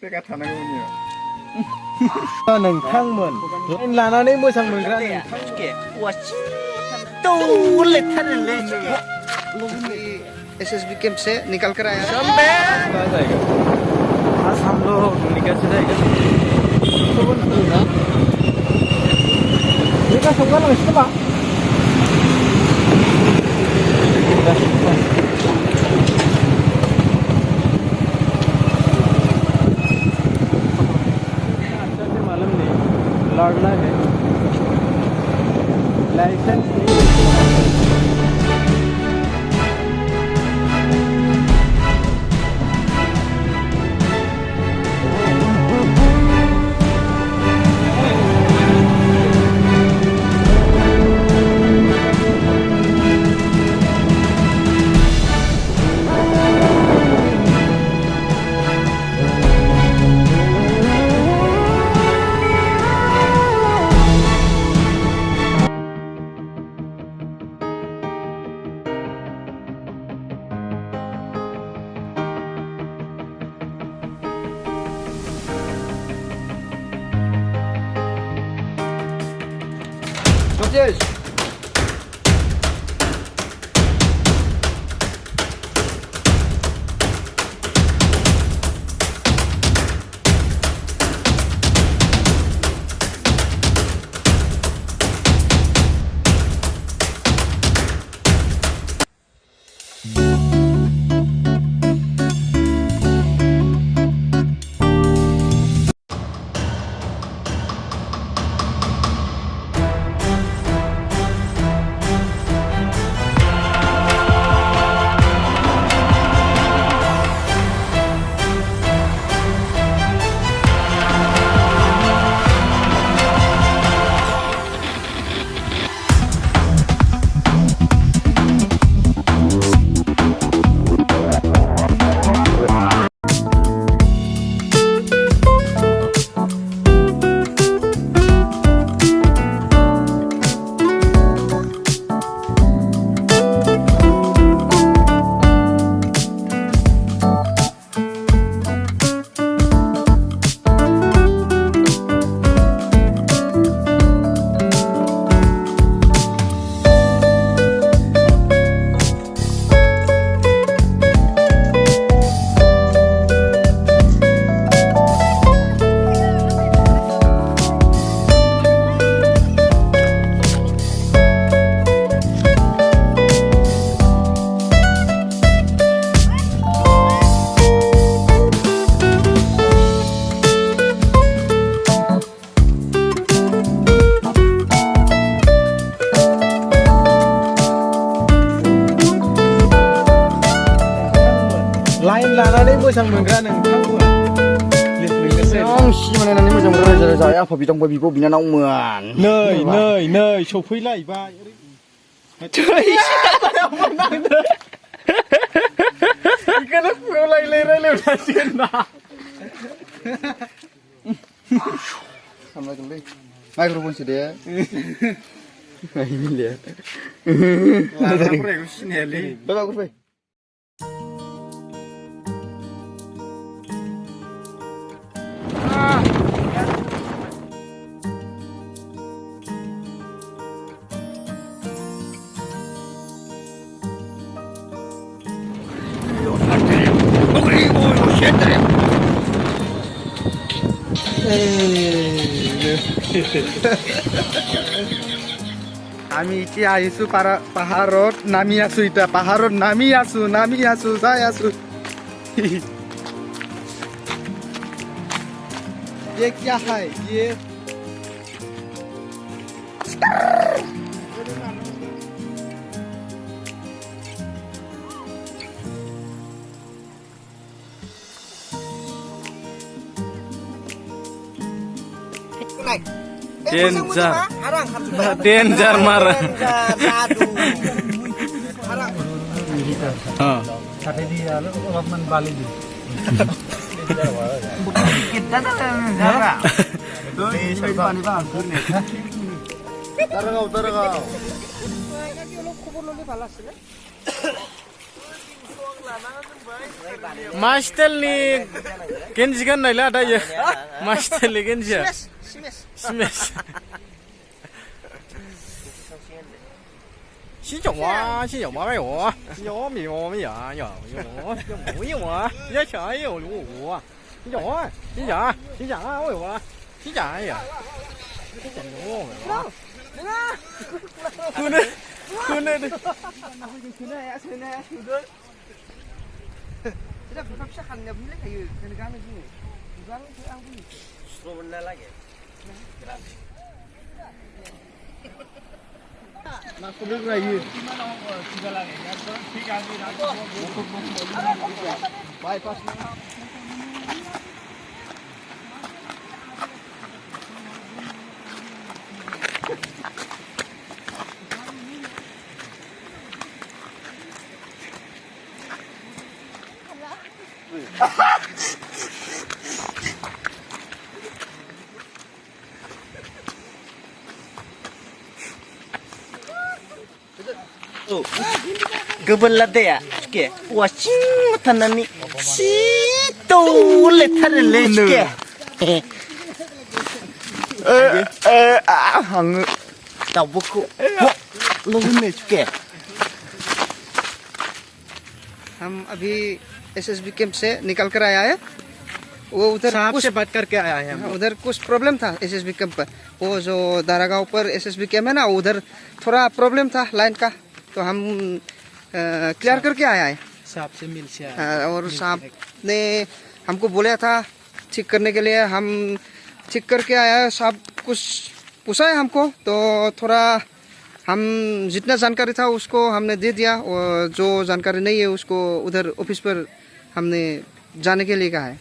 बेगा थानांगौनिया नोंथांमोन लानानै मोजां मोनग्रा SSB कैंप से निकल कर आया आज हम लोग निकल से जाएगा ये का संगा लांसिनो बा लड़ना है लाइसेंस Yes. लाइन लानानै मोजां मोनग्रा नोंथांमोन सिमायनानै मोजां मोनग्रा रायजो राजा आफा बिदांबा बिब' बिनानावमोन नै सफैलायबाय बेखौनो रायलायसिगोन ना सामलायगोनलै माइक्र'फन सोदे मिलिया लानाफोरखौ सिनायालै बाबा আমি এতিয়া আহিছো পাহাৰত নামি আছো এতিয়া পাহাৰত নামি আছো যাই আছো ये क्या है ये डेन्जर मारा मा स्टाइलनि गेन्जि गाननायलै दायो मा स्टाइलनि गेन्जिया स्मेस 洗脚啊，洗脚嘛没有啊，有没有没有有有没有啊？要钱有路啊，洗脚啊，洗脚洗脚啊，我有啊，洗脚呀，洗脚有没有啊？그네 그네 Sudah bukan siakan ya boleh kayu negara ini. Negara itu aku ini. Sebentar lagi. Masuk dulu lagi. Bypass. Gebeladaya, ke? Wacing tanami, si tole tarele ke? Hang, tahu buku, लोगों के हम अभी एसएसबी कैंप से निकल कर आया है वो उधर साहब कुछ से बात करके आया है हम। उधर कुछ प्रॉब्लम था एसएसबी कैंप पर वो जो दारागांव पर एसएसबी कैंप है ना उधर थोड़ा प्रॉब्लम था लाइन का तो हम क्लियर करके आया है साहब से मिल से आया। और साहब ने हमको बोला था ठीक करने के लिए हम ठीक करके आया है साहब कुछ पूछा है हमको तो थोड़ा हम जितना जानकारी था उसको हमने दे दिया और जो जानकारी नहीं है उसको उधर ऑफिस पर हमने जाने के लिए कहा है।